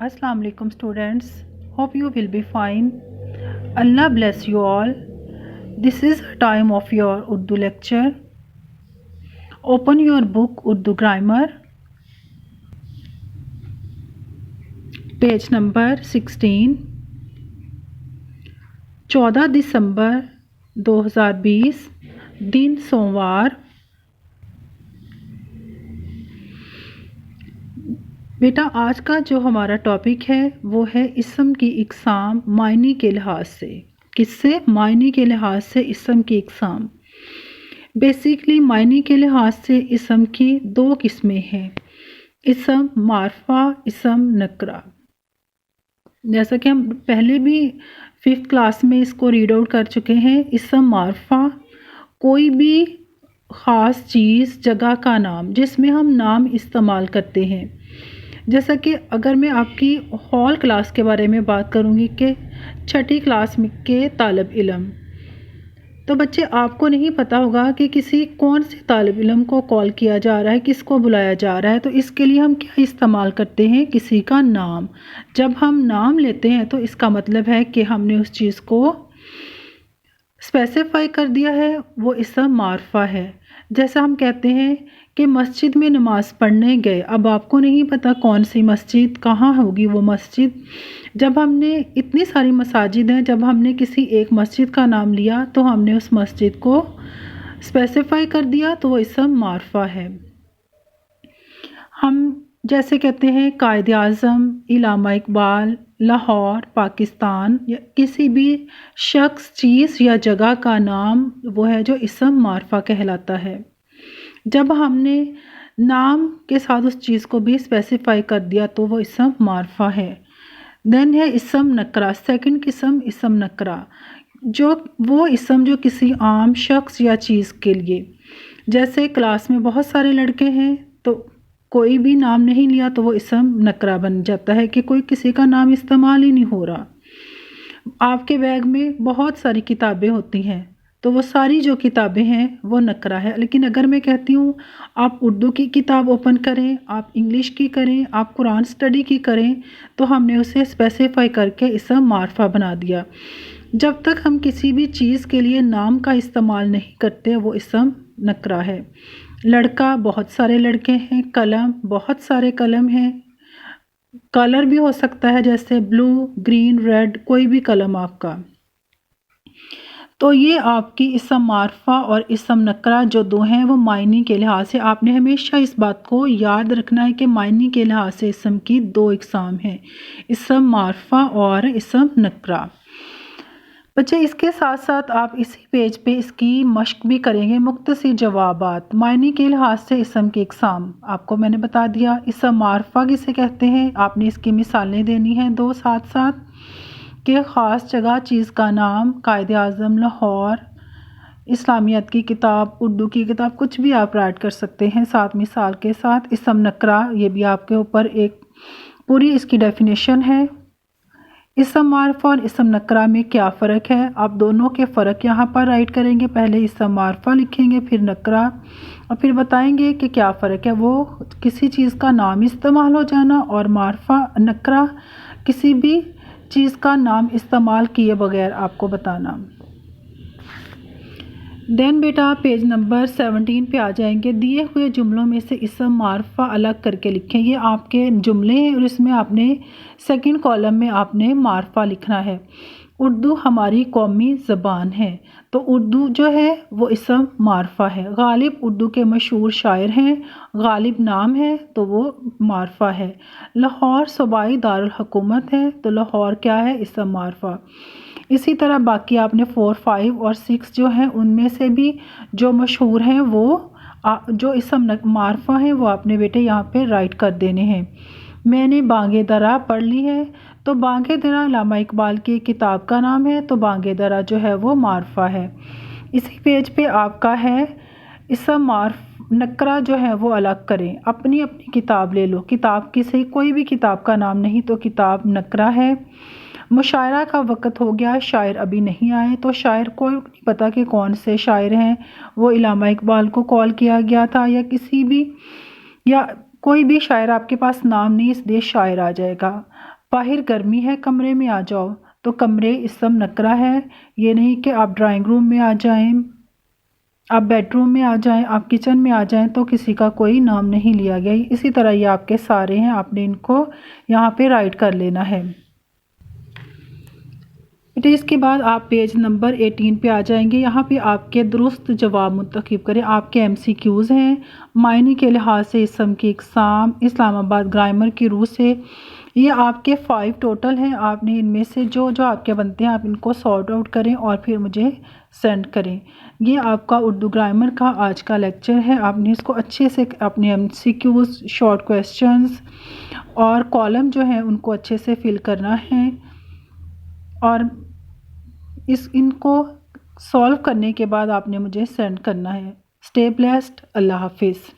Assalamu alaikum students. Hope you will be fine. Allah bless you all. This is a time of your Urdu lecture. Open your book Urdu Grammar. Page number 16. 14 दिसंबर 2020 दिन सोमवार। बेटा आज का जो हमारा topic है वो है इस्म की इक़साम मायने के लिहाज से। किससे? मायने के लिहाज से इस्म की इक़साम। बेसिकली मायने के लिहाज से इस्म की दो किस्में हैं, इस्म मारफा, इस्म नकरा। जैसा कि हम पहले भी 5th क्लास में इसको रीड आउट कर चुके हैं। इस्म मारफा कोई भी ख़ास चीज़, जगह का नाम जिसमें हम नाम इस्तेमाल करते हैं। जैसा कि अगर मैं आपकी हॉल क्लास के बारे में बात करूंगी कि 6ठी क्लास में के तालिब इल्म, तो बच्चे आपको नहीं पता होगा कि किसी कौन से तालिब इल्म को कॉल किया जा रहा है, किसको बुलाया जा रहा है। तो इसके लिए हम क्या इस्तेमाल करते हैं? किसी का नाम। जब हम नाम लेते हैं तो इसका मतलब है कि हमने उस चीज़ को स्पेसिफाई कर दिया है, वो इस्म मारफा है। जैसा हम कहते हैं कि मस्जिद में नमाज़ पढ़ने गए, अब आपको नहीं पता कौन सी मस्जिद, कहाँ होगी वो मस्जिद। जब हमने इतनी सारी मसाजिद हैं, जब हमने किसी एक मस्जिद का नाम लिया तो हमने उस मस्जिद को स्पेसिफाई कर दिया, तो वो इस्म मारफा है। हम जैसे कहते हैं कायद आज़म, इलामा इकबाल, लाहौर, पाकिस्तान, या किसी भी शख्स, चीज़ या जगह का नाम वो है जो इस्म मारफा कहलाता है। जब हमने नाम के साथ उस चीज़ को भी स्पेसिफाई कर दिया तो वो इस्म मारफा है। देन है इस्म नकरा। सेकंड किस्म इस्म नकरा, जो वो इस्म जो किसी आम शख्स या चीज़ के लिए, जैसे क्लास में बहुत सारे लड़के हैं तो कोई भी नाम नहीं लिया तो वो इस्म नकरा बन जाता है कि कोई किसी का नाम इस्तेमाल ही नहीं हो रहा। आपके बैग में बहुत सारी किताबें होती हैं तो वो सारी जो किताबें हैं वो नकरा है। लेकिन अगर मैं कहती हूँ आप उर्दू की किताब ओपन करें, आप इंग्लिश की करें, आप कुरान स्टडी की करें, तो हमने उसे स्पेसिफाई करके इस्म मारफा बना दिया। जब तक हम किसी भी चीज़ के लिए नाम का इस्तेमाल नहीं करते वो इस्म नकरा है। लड़का, बहुत सारे लड़के हैं। कलम, बहुत सारे कलम हैं। कलर भी हो सकता है जैसे ब्लू, ग्रीन, रेड, कोई भी कलम आपका। तो ये आपकी इस्म मारफा और इस्म नकरा जो दो हैं वो मायने के लिहाज से, आपने हमेशा इस बात को याद रखना है कि मायने के लिहाज से इस्म की दो इक़साम हैं, इस्म मारफा और इस्म नकरा। बच्चे इसके साथ साथ आप इसी पेज पे इसकी मश्क भी करेंगे। मुख्तसर जवाबात, मायने के लिहाज से इस्म की इक़साम आपको मैंने बता दिया। इस्म मारफा किसे कहते हैं, आपने इसकी मिसालें देनी हैं दो साथ साथ कि ख़ास जगह, चीज़ का नाम, कायद आज़म, लाहौर, इस्लामियत की किताब, उर्दू की किताब, कुछ भी आप राइट कर सकते हैं साथ मिसाल के साथ। इस्म नकरा, ये भी आपके ऊपर एक पूरी इसकी डेफिनेशन है। इस्म मारफा और इस्म नकरा में क्या फ़र्क है, आप दोनों के फ़र्क यहाँ पर राइट करेंगे। पहले इस्म मारफा लिखेंगे, फिर नकरा, और फिर बताएंगे कि क्या फ़र्क है। वो किसी चीज़ का नाम इस्तेमाल हो जाना, और मारफा नकरा किसी भी चीज़ का नाम इस्तेमाल किए बगैर आपको बताना। देन बेटा पेज नंबर 17 पे आ जाएंगे। दिए हुए जुमलों में से इस्म मारफा अलग करके लिखें। ये आपके जुमले हैं और इसमें आपने सेकंड कॉलम में आपने मारफा लिखना है। उर्दू हमारी कौमी ज़बान है, तो उर्दू जो है वो इस्म मारफा है। गालिब उर्दू के मशहूर शायर हैं, गालिब नाम है तो वो मारफा है। लाहौर सूबाई दारुल हुकूमत है, तो लाहौर क्या है? इस्म मारफा। इसी तरह बाकी आपने 4, 5 और 6 जो हैं उनमें से भी जो मशहूर हैं वो जो इस्म मारफा हैं वो आपने बेटे यहाँ पे राइट कर देने हैं। मैंने बांगे दरा पढ़ ली है, तो बांगे दरा इलामा इकबाल की किताब का नाम है, तो बांगे दरा जो है वो मारफा है। इसी पेज पे आपका है इस्म मारफ नकरा जो है वो अलग करें। अपनी अपनी किताब ले लो, किताब किसी कोई भी किताब का नाम नहीं तो किताब नकरा है। मुशायरा का वक़्त हो गया, शायर अभी नहीं आए, तो शायर को नहीं पता कि कौन से शायर हैं। वो इलामा इकबाल को कॉल किया गया था या किसी भी, या कोई भी शायर आपके पास नाम नहीं, इसलिए शायर आ जाएगा। باہر گرمی ہے، کمرے میں آ جاؤ، تو کمرے اسم نکرہ ہے، یہ نہیں کہ آپ ڈرائنگ روم میں آ جائیں، آپ بیڈ روم میں آ جائیں، آپ کچن میں آ جائیں تو کسی کا کوئی نام نہیں لیا گیا۔ اسی طرح یہ آپ کے سارے ہیں، آپ نے ان کو یہاں پہ رائٹ کر لینا ہے۔ اس کے بعد آپ پیج نمبر 18 پہ آ جائیں گے۔ یہاں پہ آپ کے درست جواب منتخب کریں۔ آپ کے MCQs ہیں، معنی کے لحاظ سے اسم کی اقسام، اسلام آباد گرامر کی روح سے، یہ آپ کے 5 ٹوٹل ہیں۔ آپ نے ان میں سے جو آپ کے بنتے ہیں آپ ان کو سارٹ آؤٹ کریں اور پھر مجھے سینڈ کریں۔ یہ آپ کا اردو گرامر کا آج کا لیکچر ہے۔ آپ نے اس کو اچھے سے اپنے MCQs، شارٹ کویسچنز اور کالم جو ہیں ان کو اچھے سے فل کرنا ہے، اور ان کو سولو کرنے کے بعد آپ نے مجھے سینڈ کرنا ہے۔ اسٹے بلیسڈ، اللہ حافظ۔